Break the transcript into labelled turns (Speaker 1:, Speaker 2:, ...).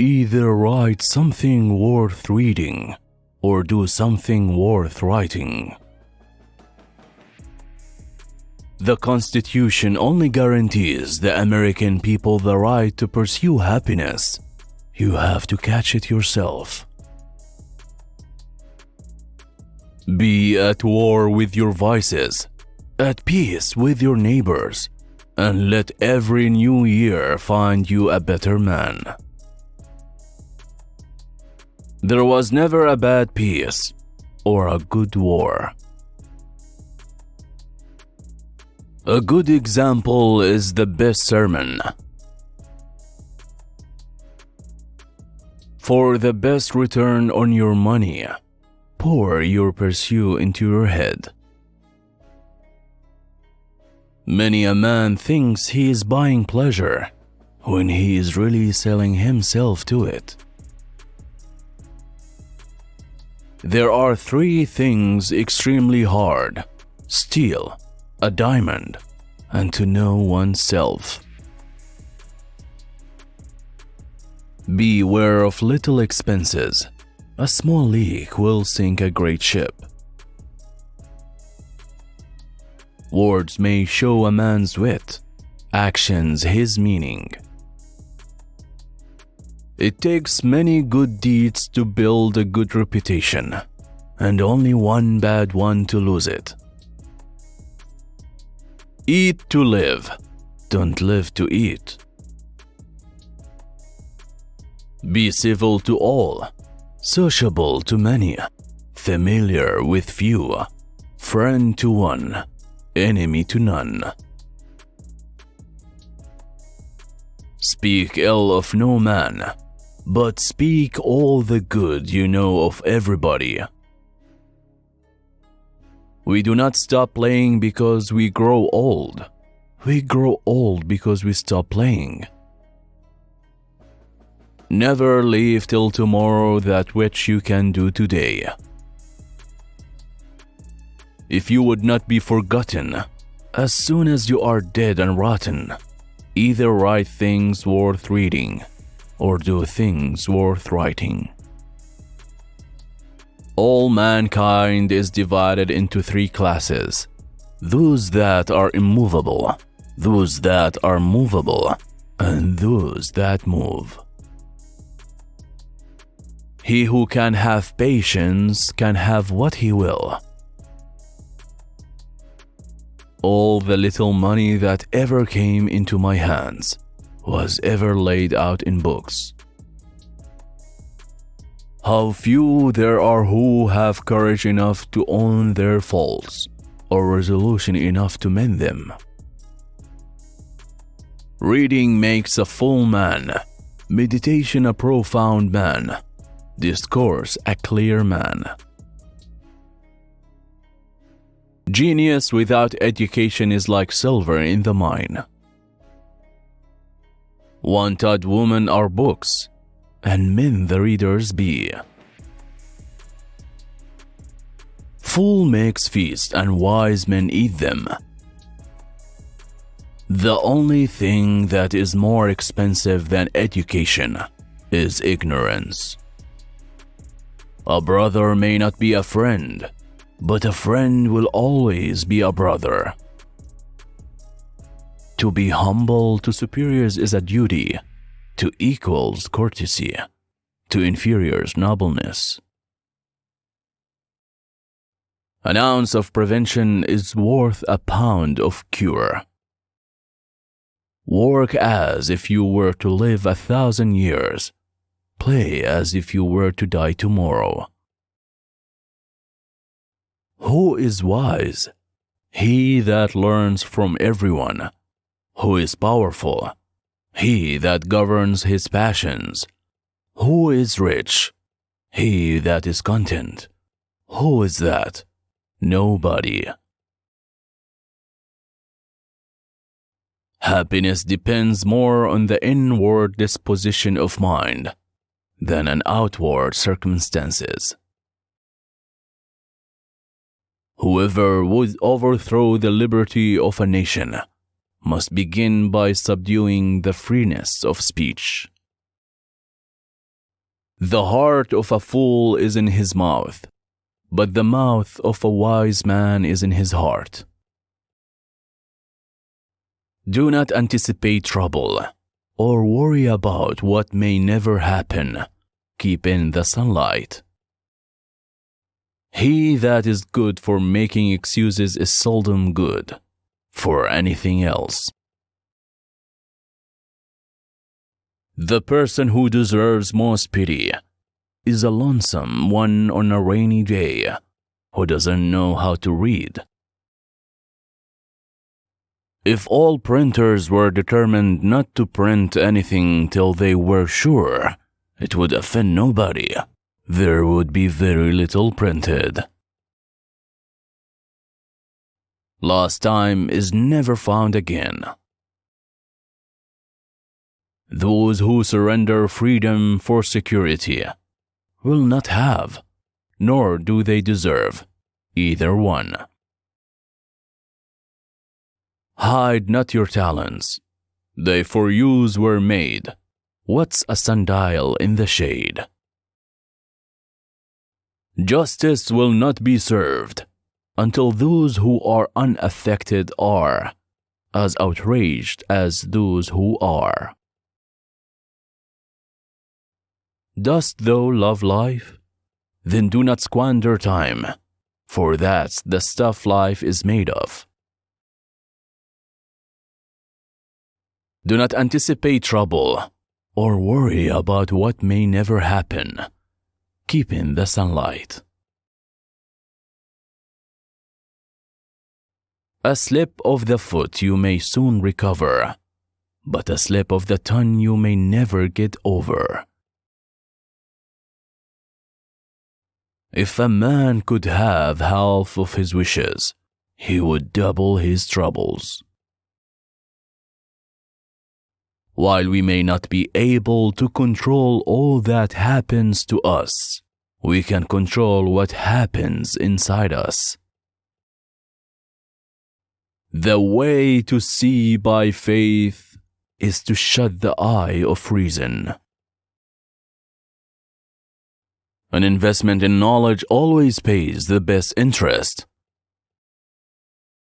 Speaker 1: Either write something worth reading or do something worth writing. The Constitution only guarantees the American people the right to pursue happiness. You have to catch it yourself. Be at war with your vices, at peace with your neighbors, and let every new year find you a better man. There was never a bad peace or a good war. A good example is the best sermon. For the best return on your money, pour your pursuit into your head. Many a man thinks he is buying pleasure when he is really selling himself to it. There are 3 things extremely hard: steal, a diamond, and to know oneself. Beware of little expenses. A small leak will sink a great ship. Words may show a man's wit, actions his meaning. It takes many good deeds to build a good reputation, and only one bad one to lose it. Eat to live, don't live to eat. Be civil to all, sociable to many, familiar with few, friend to one, enemy to none. Speak ill of no man, but speak all the good you know of everybody. We do not stop playing because we grow old. We grow old because we stop playing. Never leave till tomorrow that which you can do today. If you would not be forgotten, as soon as you are dead and rotten, either write things worth reading or do things worth writing. All mankind is divided into 3 classes: those that are immovable, those that are movable, and those that move. He who can have patience can have what he will. All the little money that ever came into my hands was ever laid out in books. How few there are who have courage enough to own their faults, or resolution enough to mend them. Reading makes a full man, meditation a profound man, discourse a clear man. Genius without education is like silver in the mine. Wanted women are books, and men the readers be. Fool makes feast, and wise men eat them. The only thing that is more expensive than education is ignorance. A brother may not be a friend, but a friend will always be a brother. To be humble to superiors is a duty, to equals courtesy, to inferiors nobleness. An ounce of prevention is worth a pound of cure. Work as if you were to live 1,000 years. Play as if you were to die tomorrow. Who is wise? He that learns from everyone. Who is powerful? He that governs his passions. Who is rich? He that is content. Who is that? Nobody. Happiness depends more on the inward disposition of mind than on outward circumstances. Whoever would overthrow the liberty of a nation must begin by subduing the freeness of speech. The heart of a fool is in his mouth, but the mouth of a wise man is in his heart. Do not anticipate trouble or worry about what may never happen. Keep in the sunlight. He that is good for making excuses is seldom good for anything else. The person who deserves most pity is a lonesome one on a rainy day who doesn't know how to read. If all printers were determined not to print anything till they were sure it would offend nobody, there would be very little printed. Lost time is never found again. Those who surrender freedom for security will not have, nor do they deserve, either one. Hide not your talents. They for use were made. What's a sundial in the shade? Justice will not be served until those who are unaffected are as outraged as those who are. Dost thou love life? Then do not squander time, for that's the stuff life is made of. Do not anticipate trouble or worry about what may never happen. Keep in the sunlight. A slip of the foot you may soon recover, but a slip of the tongue you may never get over. If a man could have half of his wishes, he would double his troubles. While we may not be able to control all that happens to us, we can control what happens inside us. The way to see by faith is to shut the eye of reason. An investment in knowledge always pays the best interest.